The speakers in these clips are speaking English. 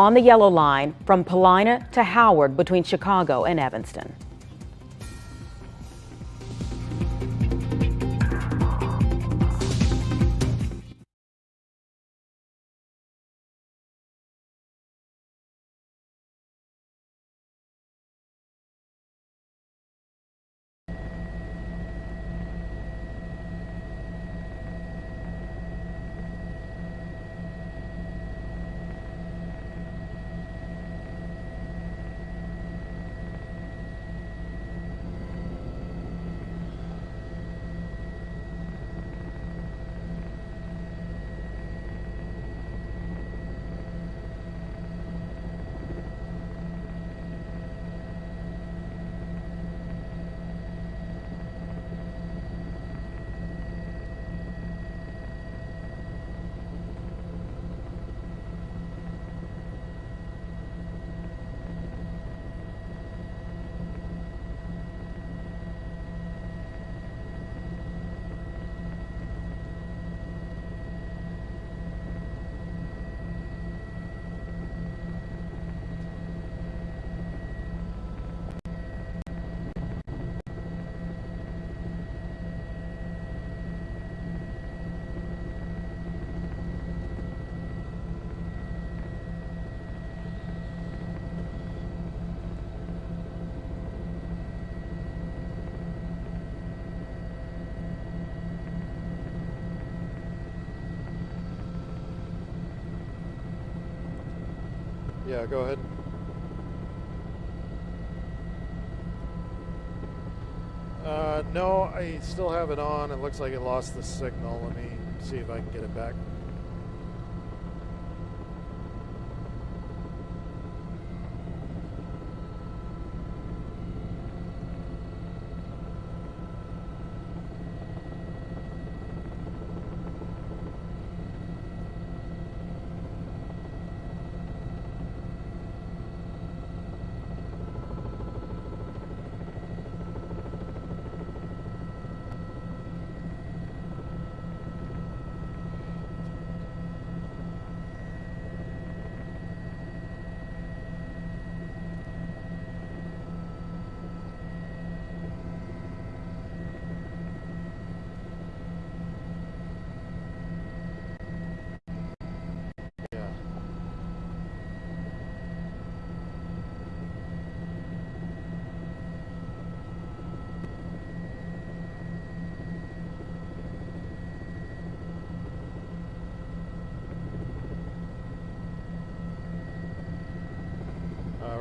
on the Yellow Line from Paulina to Howard between Chicago and Evanston. Yeah, go ahead. No, I still have it on. It looks like it lost the signal. Let me see if I can get it back.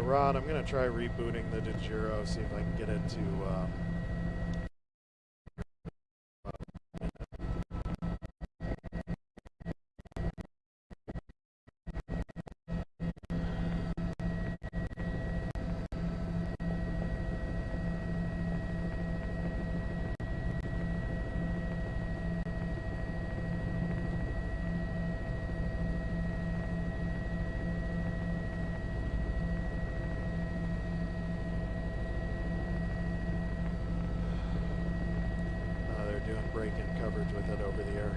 Ron, I'm going to try rebooting the DeGiro, see if I can get it to... doing break-in coverage with it over the air.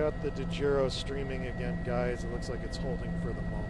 Got the DeGiro streaming again, guys. It looks like it's holding for the moment.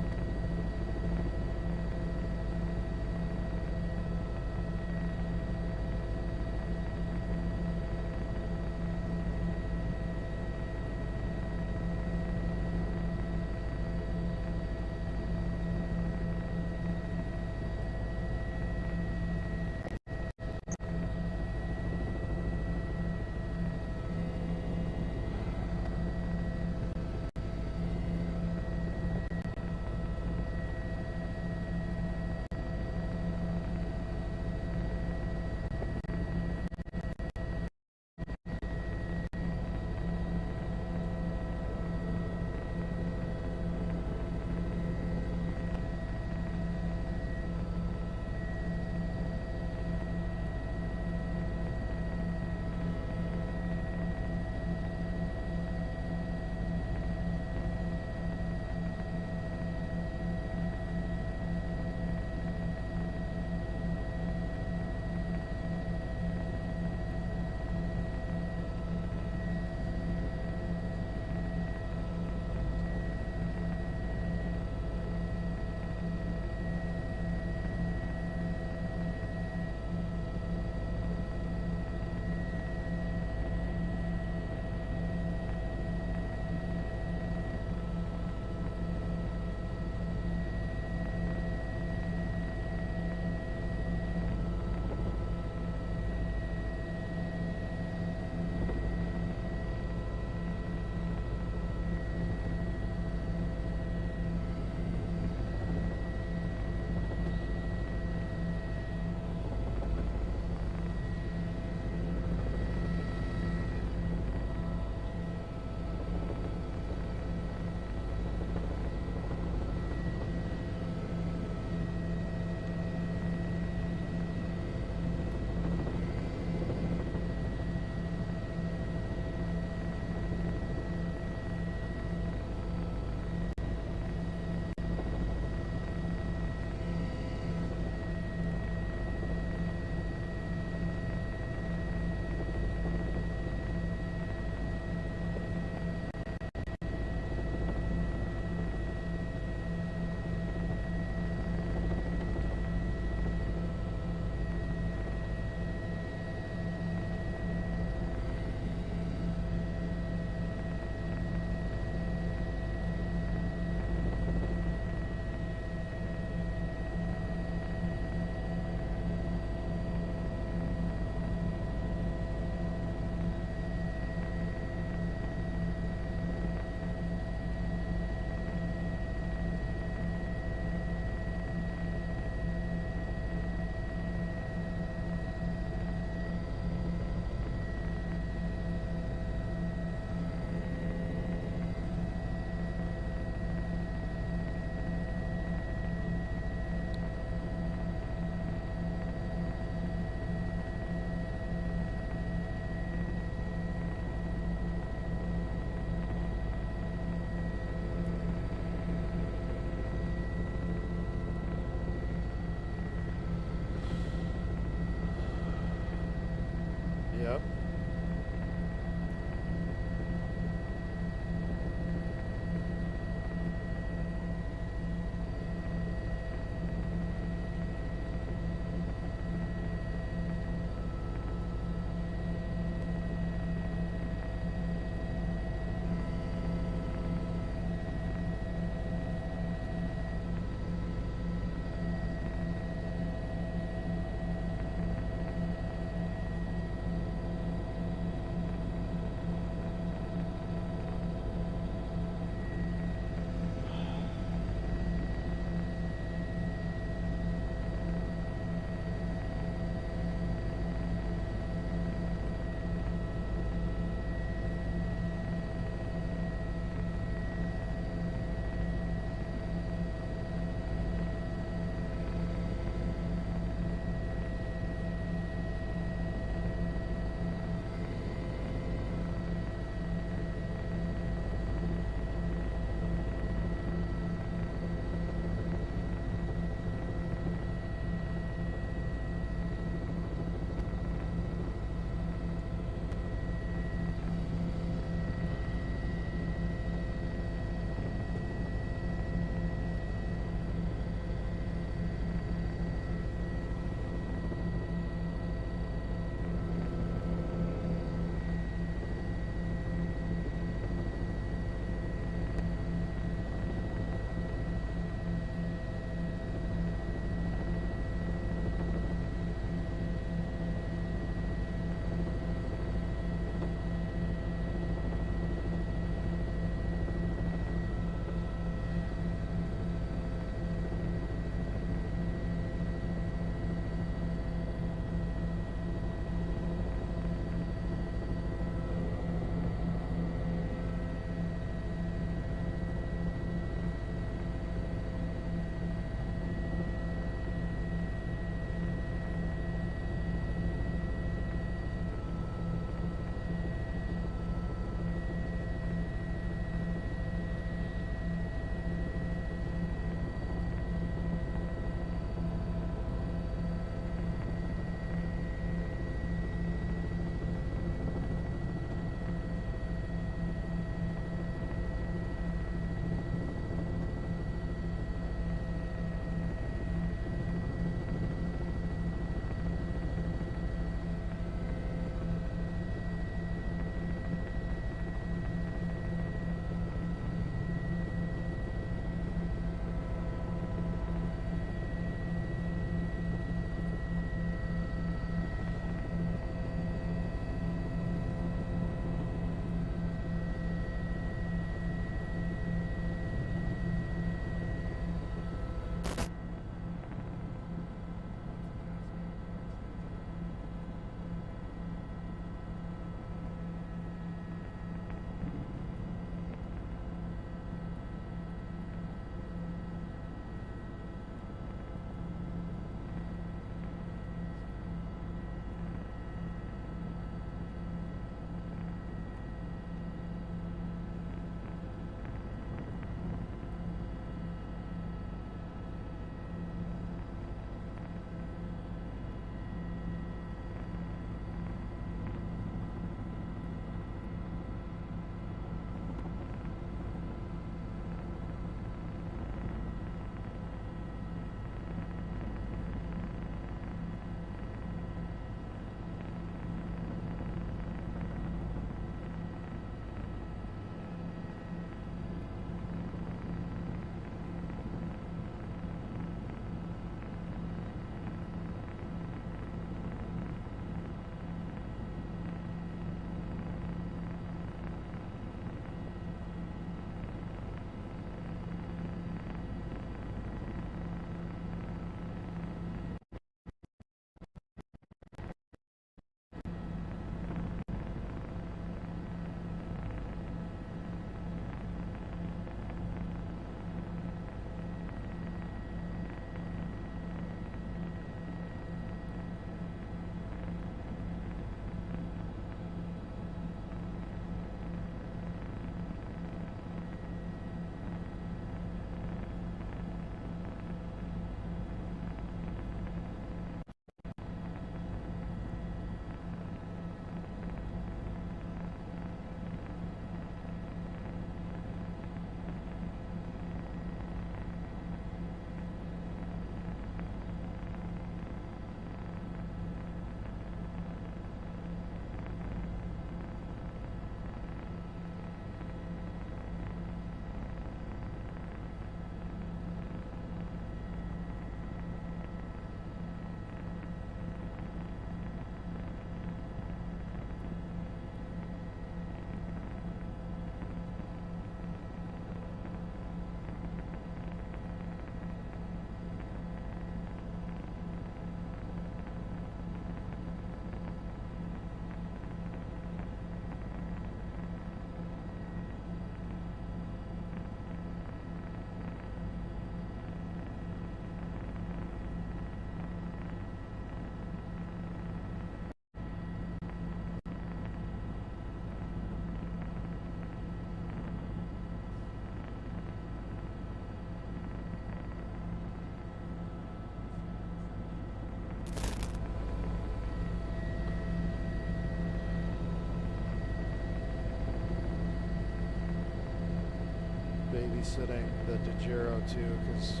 babysitting the DeGiro too, because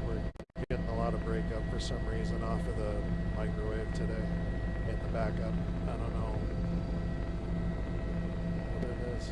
we're getting a lot of breakup for some reason off of the microwave today and the backup. I don't know what it is.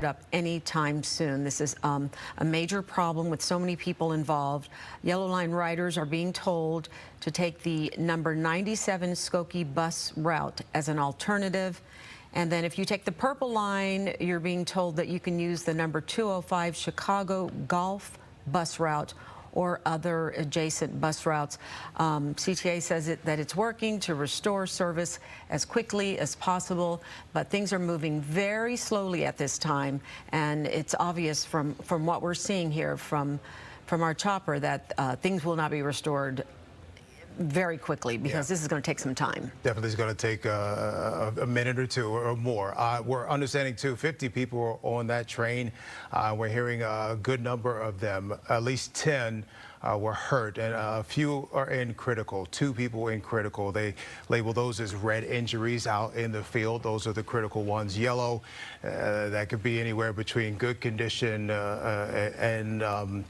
up anytime soon. This is a major problem with so many people involved. Yellow Line riders are being told to take the number 97 Skokie bus route as an alternative. And then if you take the Purple Line, you're being told that you can use the number 205 Chicago Golf bus route or other adjacent bus routes. CTA says that it's working to restore service as quickly as possible, but things are moving very slowly at this time, and it's obvious from what we're seeing here from our chopper that things will not be restored very quickly, because this is going to take some time. Definitely is going to take a minute or two or more. We're understanding too, 50 people are on that train. We're hearing a good number of them, at least 10 were hurt, and a few are in critical. 2 people in critical. They label those as red injuries out in the field. Those are the critical ones. Yellow, that could be anywhere between good condition and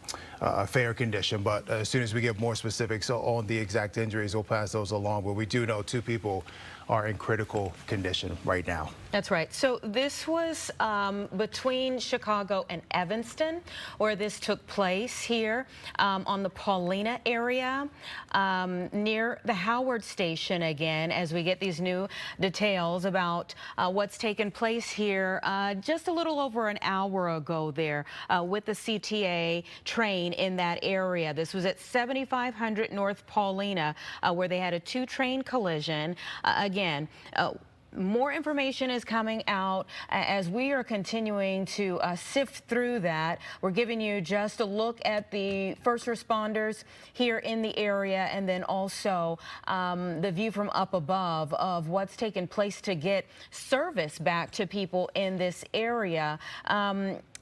fair condition. But as soon as we get more specifics on the exact injuries, we'll pass those along. But we do know 2 people are in critical condition right now. That's right. So this was between Chicago and Evanston, where this took place here on the Paulina area, near the Howard station again, as we get these new details about what's taken place here just a little over an hour ago there with the CTA train in that area. This was at 7500 North Paulina, where they had a 2-train collision. Again, more information is coming out as we are continuing to sift through that. We're giving you just a look at the first responders here in the area, and then also the view from up above of what's taken place to get service back to people in this area.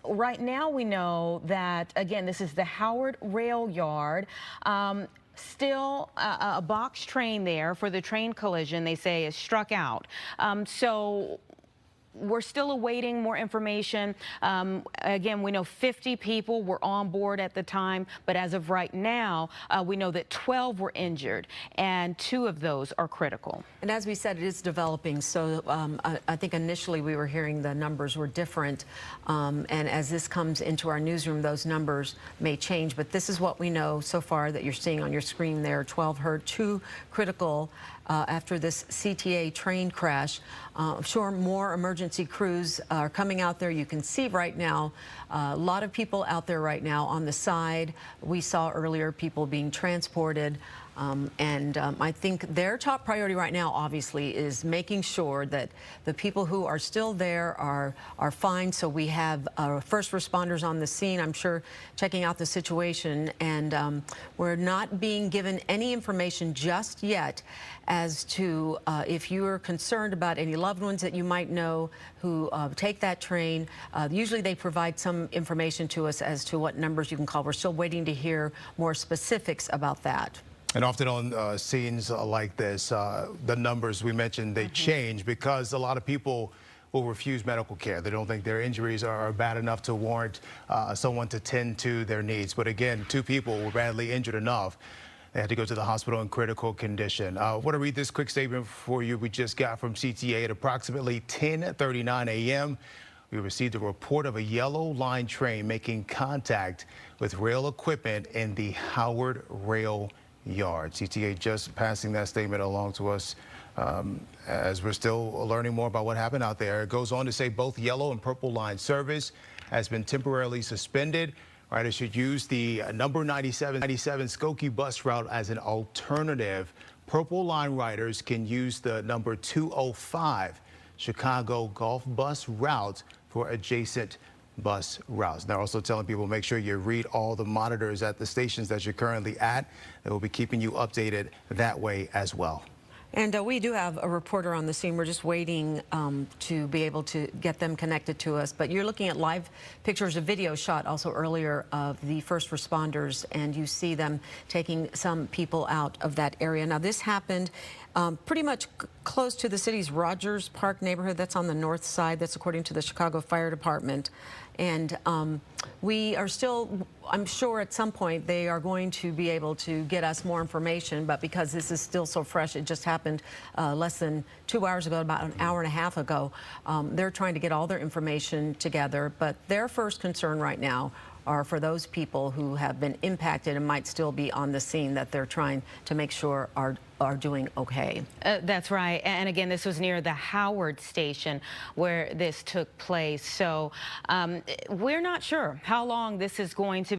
Right now we know that, again, this is the Howard Rail Yard. Still a box train there for the train collision, they say, is struck out. So we're still awaiting more information. Again, we know 50 people were on board at the time, but as of right now, we know that 12 were injured, and 2 of those are critical. And as we said, it is developing, so I think initially we were hearing the numbers were different, and as this comes into our newsroom, those numbers may change, but this is what we know so far that you're seeing on your screen there. 12 hurt, 2 critical after this CTA train crash. I'm sure more emergency crews are coming out there. You can see right now a lot of people out there right now on the side. We saw earlier people being transported. I think their top priority right now, obviously, is making sure that the people who are still there are fine. So we have first responders on the scene, I'm sure, checking out the situation. And we're not being given any information just yet as to if you are concerned about any loved ones that you might know who take that train. Usually they provide some information to us as to what numbers you can call. We're still waiting to hear more specifics about that. And often on scenes like this, the numbers we mentioned, they change because a lot of people will refuse medical care. They don't think their injuries are bad enough to warrant someone to tend to their needs. But again, 2 people were badly injured enough. They had to go to the hospital in critical condition. I want to read this quick statement for you we just got from CTA at approximately 10:39 a.m. We received a report of a Yellow Line train making contact with rail equipment in the Howard Rail Yard. CTA just passing that statement along to us as we're still learning more about what happened out there. It goes on to say both Yellow and Purple Line service has been temporarily suspended. Riders should use the number 97 Skokie bus route as an alternative. Purple Line riders can use the number 205 Chicago Golf bus route for adjacent bus routes. They're also telling people make sure you read all the monitors at the stations that you're currently at. They will be keeping you updated that way as well. And we do have a reporter on the scene. We're just waiting to be able to get them connected to us. But you're looking at live pictures, a video shot also earlier of the first responders, and you see them taking some people out of that area. Now, this happened pretty much close to the city's Rogers Park neighborhood. That's on the north side. That's according to the Chicago Fire Department. And we are still, I'm sure at some point they are going to be able to get us more information, but because this is still so fresh, it just happened less than 2 hours ago, about an hour and a half ago. They're trying to get all their information together, but their first concern right now are for those people who have been impacted and might still be on the scene that they're trying to make sure are doing okay. That's right. And again, this was near the Howard station where this took place. So we're not sure how long this is going to